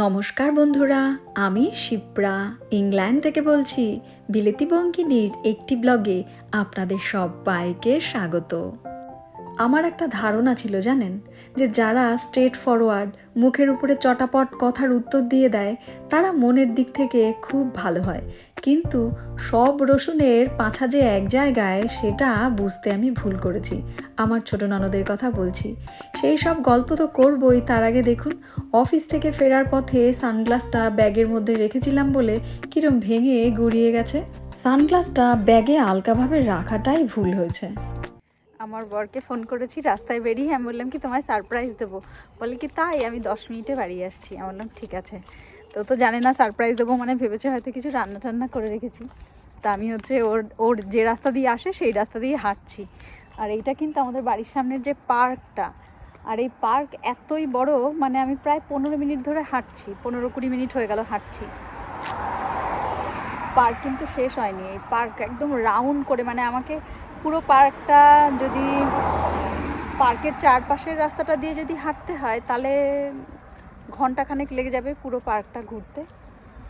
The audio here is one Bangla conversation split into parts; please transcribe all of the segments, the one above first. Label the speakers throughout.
Speaker 1: নমস্কার বন্ধুরা, আমি শিপ্রা ইংল্যান্ড থেকে বলছি। বিলেতি বঙ্গিনীর একটি ব্লগে আপনাদের সবাইকে স্বাগত। আমার একটা ধারণা ছিল জানেন, যে যারা স্ট্রেট ফরওয়ার্ড মুখের উপরে চটাপট কথার উত্তর দিয়ে দেয় তারা মনের দিক থেকে খুব ভালো হয়, কিন্তু সব রসুনের পাছা যে এক জায়গায় সেটা বুঝতে আমি ভুল করেছি। আমার ছোট ননদের কথা বলছি। সেই সব গল্প তো করবই, তার আগে দেখুন অফিস থেকে ফেরার পথে সানগ্লাসটা ব্যাগের মধ্যে রেখেছিলাম বলে কিরম ভেঙে গুড়িয়ে গেছে। সানগ্লাসটা ব্যাগে আলগাভাবে রাখাটাই ভুল হয়েছে। আমার বরকে ফোন করেছি রাস্তায় বেরিয়ে, আমি বললাম কি তোমায় সারপ্রাইজ দেবো, বলে কি তাই, আমি 10 মিনিটে বাড়ি আসছি। আমি বললাম ঠিক আছে। তো জানে না সারপ্রাইজ দেবো মানে, ভেবেছে হয়তো কিছু রান্না টান্না করে রেখেছি। তা আমি ওর ওর যে রাস্তা দিয়ে আসে সেই রাস্তা দিয়ে হাঁটছি। আর এইটা কিন্তু আমাদের বাড়ির সামনের যে পার্কটা, আর এই পার্ক এতই বড়, মানে আমি প্রায় 15 মিনিট ধরে হাঁটছি, 15-20 মিনিট হয়ে গেল হাঁটছি। পার্ক কিন্তু শেষ হয়নি, এই পার্ক একদম রাউন্ড করে, মানে আমাকে পুরো পার্কটা যদি পার্কের চারপাশের রাস্তাটা দিয়ে যদি হাঁটতে হয় তাহলে ঘন্টাখানেক লেগে যাবে পুরো পার্কটা ঘুরতে।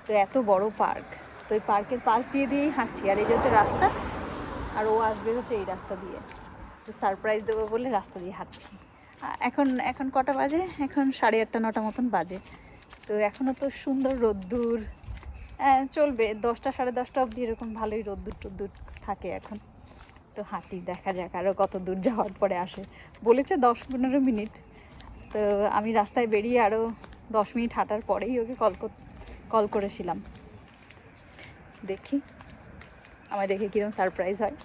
Speaker 1: তো এত বড় পার্ক, তো এই পার্কের পাশ দিয়েই হাঁটছি। আর এই যে হচ্ছে রাস্তা, আর ও আসবে হচ্ছে এই রাস্তা দিয়ে। তো সারপ্রাইজ দেবো বলে রাস্তা দিয়ে হাঁটছি। এখন কটা বাজে? এখন 8:30-9টা মতন বাজে। তো এখনও তো সুন্দর রোদ্দুর, চলবে 10টা 10:30 অবধি এরকম ভালোই রোদ্দুর থাকে এখন। তো হাঁটি, দেখা যাক আরও কত দূর যাওয়ার পরে আসে। বলেছে 10-15 মিনিট। তো আমি রাস্তায় বেরিয়ে আরও 10 মিনিট হাঁটার পরেই ওকে কল করেছিলাম। দেখি আমায় দেখে কীরকম সারপ্রাইজ হয়।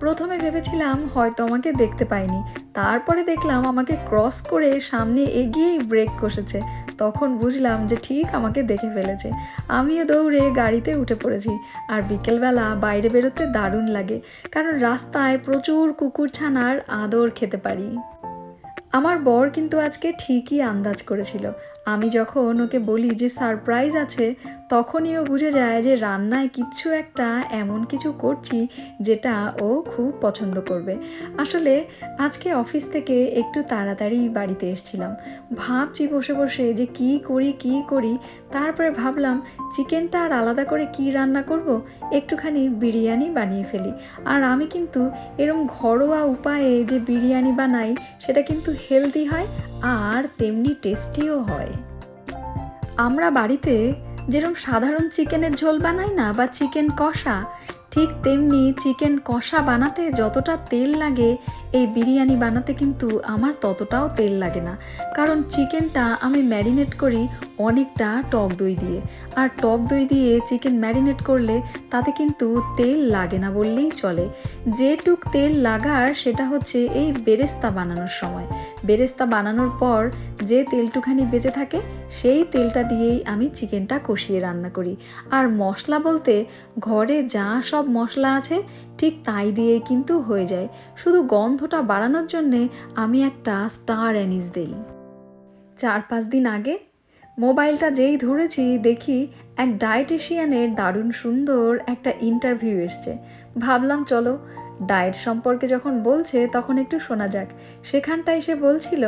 Speaker 1: প্রথমে ভেবেছিলাম হয়তো আমাকে দেখতে পাইনি, তারপরে দেখলাম আমাকে ক্রস করে সামনে এগিয়েই ব্রেক কষেছে। তখন বুঝলাম যে ঠিক আমাকে দেখে ফেলেছে। আমিও দৌড়ে গাড়িতে উঠে পড়েছি। আর বিকেলবেলা বাইরে বেরোতে দারুণ লাগে, কারণ রাস্তায় প্রচুর কুকুরছানার আদর খেতে পারি। আমার বর কিন্তু আজকে ঠিকই আন্দাজ করেছিল। আমি যখন ওকে বলি যে সারপ্রাইজ আছে, তখনই ও বুঝে যায় যে রান্নায় কিচ্ছু একটা এমন কিছু করছি যেটা ও খুব পছন্দ করবে। আসলে আজকে অফিস থেকে একটু তাড়াতাড়ি বাড়িতে এসেছিলাম। ভাবছি বসে বসে যে কী করি। তারপরে ভাবলাম চিকেনটা আর আলাদা করে কি রান্না করব, একটুখানি বিরিয়ানি বানিয়ে ফেলি। আর আমি কিন্তু এরম ঘরোয়া উপায়ে যে বিরিয়ানি বানাই সেটা কিন্তু হেলদি হয় আর তেমনি টেস্টিও হয়। আমরা বাড়িতে যেরকম সাধারণ চিকেনের ঝোল বানাই না, বা চিকেন কষা, ঠিক তেমনি চিকেন কষা বানাতে যতটা তেল লাগে এই বিরিয়ানি বানাতে কিন্তু আমার ততটাও তেল লাগে না। কারণ চিকেনটা আমি ম্যারিনেট করি অনেকটা টক দই দিয়ে, আর টক দই দিয়ে চিকেন ম্যারিনেট করলে তাতে কিন্তু তেল লাগে না বললেই চলে। যেটুক তেল লাগার সেটা হচ্ছে এই বেরেস্তা বানানোর সময়। বেরেস্তা বানানোর পর যে তেলটুখানি বেঁচে থাকে সেই তেলটা দিয়েই আমি চিকেনটা কষিয়ে রান্না করি। আর মশলা বলতে ঘরে যা সব মশলা আছে ঠিক তাই দিয়েই কিন্তু হয়ে যায়। শুধু গন্ধটা বাড়ানোর জন্যে আমি একটা স্টার অ্যানিস দেই। 4-5 দিন আগে মোবাইলটা যেই ধরেছি দেখি এক ডায়েটিশিয়ানের দারুণ সুন্দর একটা ইন্টারভিউ এসছে। ভাবলাম চলো ডায়েট সম্পর্কে যখন বলছে তখন একটু শোনা যাক। সেখানটায় সে বলছিল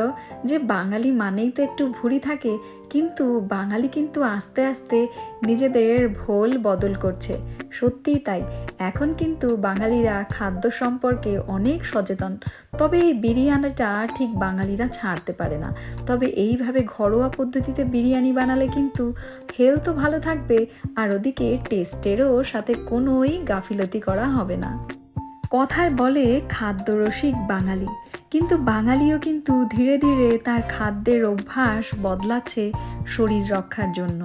Speaker 1: যে বাঙালি মানেই তো একটু ভুঁড়ি থাকে, কিন্তু বাঙালি কিন্তু আস্তে আস্তে নিজেদের ভোল বদল করছে। সত্যিই তাই, এখন কিন্তু বাঙালিরা খাদ্য সম্পর্কে অনেক সচেতন। তবে এই বিরিয়ানিটা ঠিক বাঙালিরা ছাড়তে পারে না। তবে এইভাবে ঘরোয়া পদ্ধতিতে বিরিয়ানি বানালে কিন্তু হেলথও ভালো থাকবে, আর ওদিকে টেস্টেরও সাথে কোনোই গাফিলতি করা হবে না। কথায় বলে খাদ্যরসিক বাঙালি, কিন্তু বাঙালিও কিন্তু ধীরে ধীরে তার খাদ্যের অভ্যাস বদলাচ্ছে শরীর রক্ষার জন্য।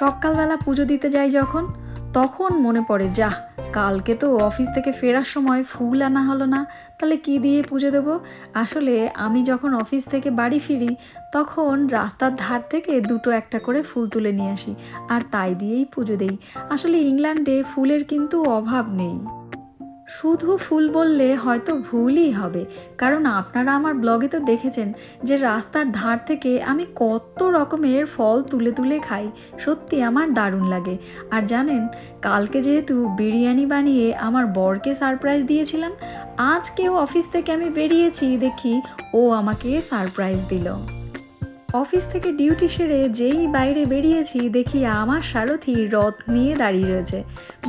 Speaker 1: সকালবেলা পুজো দিতে যাই যখন, তখন মনে পড়ে যাহ, কালকে তো অফিস থেকে ফেরার সময় ফুল আনা হলো না, তাহলে কি দিয়ে পুজো দেবো। আসলে আমি যখন অফিস থেকে বাড়ি ফিরি তখন রাস্তার ধার থেকে 2-1 করে ফুল তুলে নিয়ে আসি, আর তাই দিয়েই পুজো দেই। আসলে ইংল্যান্ডে ফুলের কিন্তু অভাব নেই। শুধু ফুল বললে হয়তো ভুলই হবে, কারণ আপনারা আমার ব্লগে তো দেখেছেন যে রাস্তার ধার থেকে আমি কত রকমের ফল তুলে তুলে খাই। সত্যি আমার দারুণ লাগে। আর জানেন, কালকে যেহেতু বিরিয়ানি বানিয়ে আমার বরকে সারপ্রাইজ দিয়েছিলাম, আজকেও অফিস থেকে আমি বেরিয়েছি দেখি ও আমাকে সারপ্রাইজ দিল। অফিস থেকে ডিউটি সেরে যেই বাইরে বেরিয়েছি দেখি আমার সারথি রথ নিয়ে দাঁড়িয়ে রয়েছে।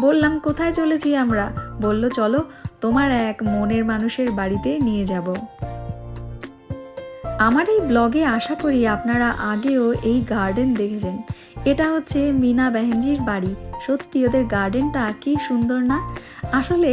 Speaker 1: বললাম কোথায় চলেছি আমরা? বলল চলো তোমার এক মনের মানুষের বাড়িতে নিয়ে যাব। আমার এই ব্লগে আশা করি আপনারা আগেও এই গার্ডেন দেখেছেন। এটা হচ্ছে মিনা বেহেনজির বাড়ি। সত্যি ওদের গার্ডেনটা কি সুন্দর না? আসলে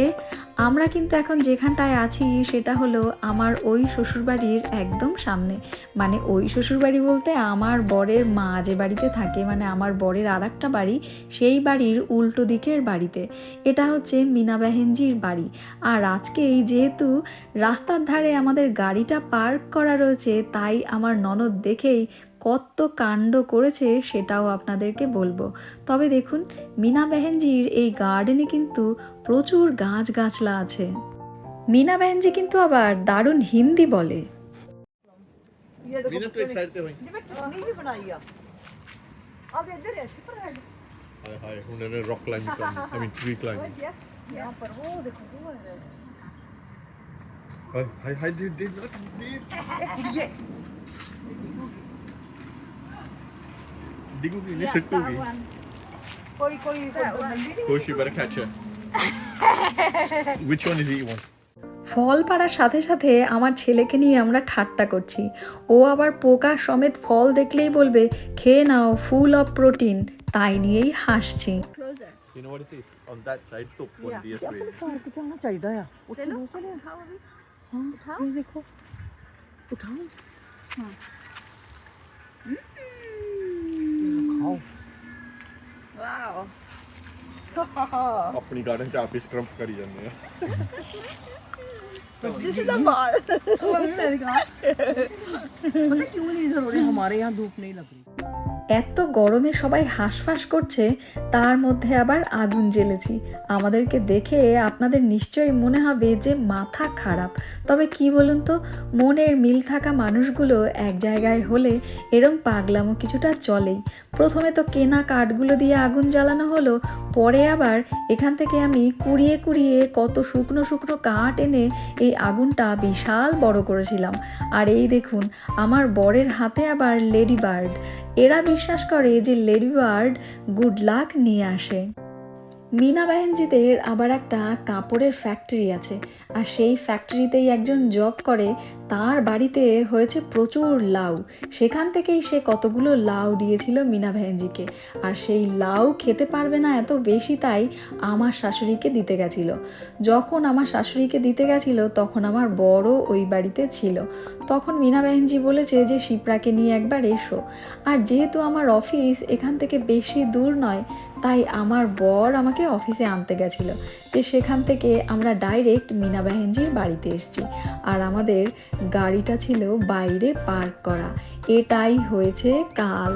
Speaker 1: আমরা কিন্তু এখন যেখানটায় আছি সেটা হলো আমার ওই শ্বশুরবাড়ির একদম সামনে। মানে ওই শ্বশুরবাড়ি বলতে আমার বরের মা যে বাড়িতে থাকে, মানে আমার বরের আরেকটা বাড়ি, সেই বাড়ির উল্টো দিকের বাড়িতে। এটা হচ্ছে মিনা বেহেনজির বাড়ি। আর আজকে যেহেতু রাস্তার ধারে আমাদের গাড়িটা পার্ক করা রয়েছে, তাই আমার ননদ দেখেই কত কাণ্ড করেছে সেটাও আপনাদেরকে বলবো। তবে দেখুন, মিনা বেহেনজির এই গার্ডেনে কিন্তু প্রচুর গাছগাছলা আছে। মিনা বেহেনজি কিন্তু আবার দারুণ হিন্দি বলে।
Speaker 2: मीना तो एक साइड पे भाई
Speaker 3: कितनी भी बनाई आ आगे इधर है शिपर हेड
Speaker 2: हाय हाय उन्होंने रॉक क्लाइंबिंग करनी I mean tree climbing
Speaker 3: yes यहाँ पर वो देखो वो है
Speaker 2: हाय हाय हाय दे
Speaker 3: एक ये
Speaker 2: डिगोगी नहीं सिटोगी
Speaker 3: कोई कोई
Speaker 2: Koshi better catch her which one is the one
Speaker 1: ফল পাড়ার সাথে সাথে আমার ছেলেকে নিয়ে আমরা ঠাট্টা করছি। ও আবার পোকা সমেত ফল দেখলেই বলবে খেয়ে নাও, ফুল অফ প্রোটিন। তাই নিয়েই হাসছি।
Speaker 2: you know what it is on that side तो on this way
Speaker 3: पार्क जाना चाहिए या उठो चले उठाओ अभी हां उठाओ ये देखो उठाओ हां खाओ वाओ
Speaker 2: अपनी गार्डन च आप स्क्रम्प करी जाने हैं
Speaker 3: दिस इज द बॉल पता क्यों नहीं इधर हो रहे हमारे यहाँ धूप नहीं लग रही।
Speaker 1: এত গরমে সবাই হাঁসফাঁস করছে, তার মধ্যে আবার আগুন জ্বেলেছি। আমাদেরকে দেখে আপনাদের নিশ্চয়ই মনে হবে যে মাথা খারাপ। তবে কি বলুন তো, মনের মিল থাকা মানুষগুলো এক জায়গায় হলে এরম পাগলামো কিছুটা চলেই। প্রথমে তো কেনা কাঠগুলো দিয়ে আগুন জ্বালানো হলো, পরে আবার এখান থেকে আমি কুড়িয়ে কুড়িয়ে কত শুকনো শুকনো কাঠ এনে এই আগুনটা বিশাল বড় করেছিলাম। আর এই দেখুন, আমার বরের হাতে আবার লেডি বার্ড। এরা বিশ্বাস করে যে লেডি বার্ড গুড লাক নিয়ে আসে। মিনা বেহেনজিদের আবার একটা কাপড়ের ফ্যাক্টরি আছে, আর সেই ফ্যাক্টরিতেই একজন জব করে। তার বাড়িতে হয়েছে প্রচুর লাউ। সেখান থেকেই সে কতগুলো লাউ দিয়েছিল মিনা বেহেনজিকে। আর সেই লাউ খেতে পারবে না এত বেশি, তাই আমার শাশুড়িকে দিতে গেছিল। যখন আমার শাশুড়িকে দিতে গেছিল তখন আমার বড় ওই বাড়িতে ছিল। তখন মিনা বেহেনজি বলেছে যে শিপ্রাকে নিয়ে একবার এসো। আর যেহেতু আমার অফিস এখান থেকে বেশি দূর নয়, তাই আমার বর আমাকে অফিসে আনতে গেছিলো। যে সেখান থেকে আমরা ডাইরেক্ট মিনা বেহেনজির বাড়িতে এসেছি। আর আমাদের গাড়িটা ছিল বাইরে পার্ক করা। এটাই হয়েছে কাল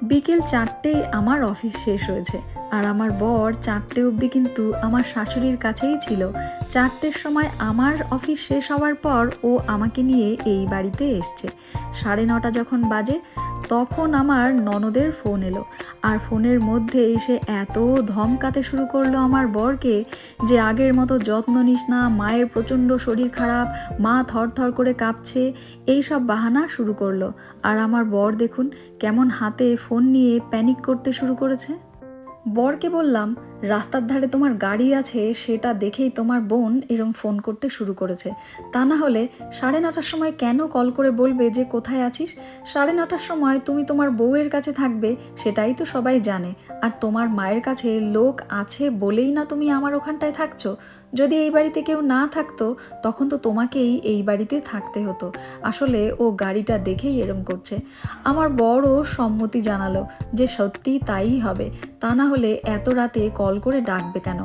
Speaker 1: বিকেল 4টেয় আমার অফিস শেষ হয়েছে। আর আমার বর 4টে অবধি কিন্তু আমার শাশুড়ির কাছেই ছিল। 4টের সময় আমার অফিস শেষ হওয়ার পর ও আমাকে নিয়ে এই বাড়িতে এসছে। 9:30 যখন বাজে তখন আমার ননদের ফোন এলো। আর ফোনের মধ্যে এসে এত ধমকাতে শুরু করলো আমার বরকে যে আগের মতো যত্ন নিস না, মায়ের প্রচণ্ড শরীর খারাপ, মা থরথর করে কাঁপছে, এই সব বাহানা শুরু করলো। আর আমার বর দেখুন কেমন হাতে ফোন নিয়ে প্যানিক করতে শুরু করেছে। বরকে বললাম, রাস্তার ধারে তোমার গাড়ি আছে সেটা দেখেই তোমার বোন এরম ফোন করতে শুরু করেছে। তা না হলে 9:30টার সময় কেন কল করে বলবে যে কোথায় আছিস? 9:30টার সময় তুমি তোমার বউয়ের কাছে থাকবে, সেটাই তো সবাই জানে। আর তোমার মায়ের কাছে লোক আছে বলেই না তুমি আমার ওখানটায় থাকছো। যদি এই বাড়িতে কেউ না থাকতো তখন তো তোমাকেই এই বাড়িতে থাকতে হতো। আসলে ও গাড়িটা দেখেই এরম করছে। আমার বড়ও সম্মতি জানালো যে সত্যি তাই হবে, তা না হলে এত রাতে কল করে ডাকবে কেন?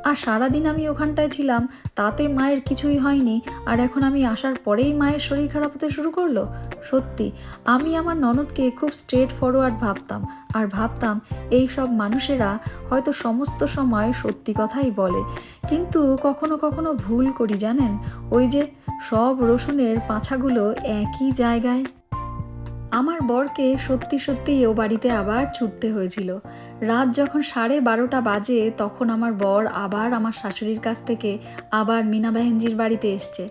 Speaker 1: আর সারাদিন আমি ওখানটায় ছিলাম, তাতে মায়ের কিছুই হয়নি, আর এখন আমি আসার পরেই মায়ের শরীর খারাপ হতে শুরু করলো। সত্যি আমি আমার ননদকে খুব স্ট্রেট ফরওয়ার্ড ভাবতাম, আর ভাবতাম এই সব মানুষেরা হয়তো সমস্ত সময় সত্যি কথাই বলে। কিন্তু কখনো কখনো ভুল করি জানেন, ওই যে সব রসুনের পাছাগুলো একই জায়গায়। আমার বরকে সত্যি সত্যি ও বাড়িতে আবার ছুটতে হয়েছিল। রাত যখন 12:30 বাজে তখন আমার বর আবার আমার শাশুড়ির কাছ থেকে আবার মিনা বাহেনজির বাড়িতে এসছে।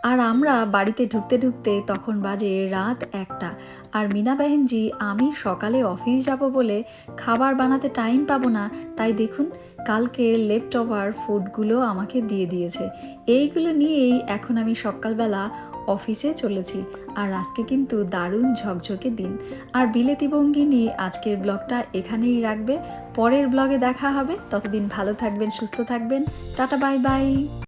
Speaker 1: আর আমরা বাড়িতে ঢুকতে ঢুকতে তখন বাজে রাত 1টা। আর মিনা বাহেনজি আমি সকালে অফিস যাব বলে খাবার বানাতে টাইম পাবো না, তাই দেখুন কালকের লেফট ওভার ফুডগুলো আমাকে দিয়ে দিয়েছে। এইগুলো নিয়েই এখন আমি সকালবেলা অফিসে চলেছি। আর আজকে কিন্তু দারুণ ঝকঝকে দিন। আর বিলেতি বঙ্গিনী আজকের ব্লগটা এখানেই রাখবে। পরের ব্লগে দেখা হবে, ততদিন ভালো থাকবেন, সুস্থ থাকবেন। Tata, bye bye.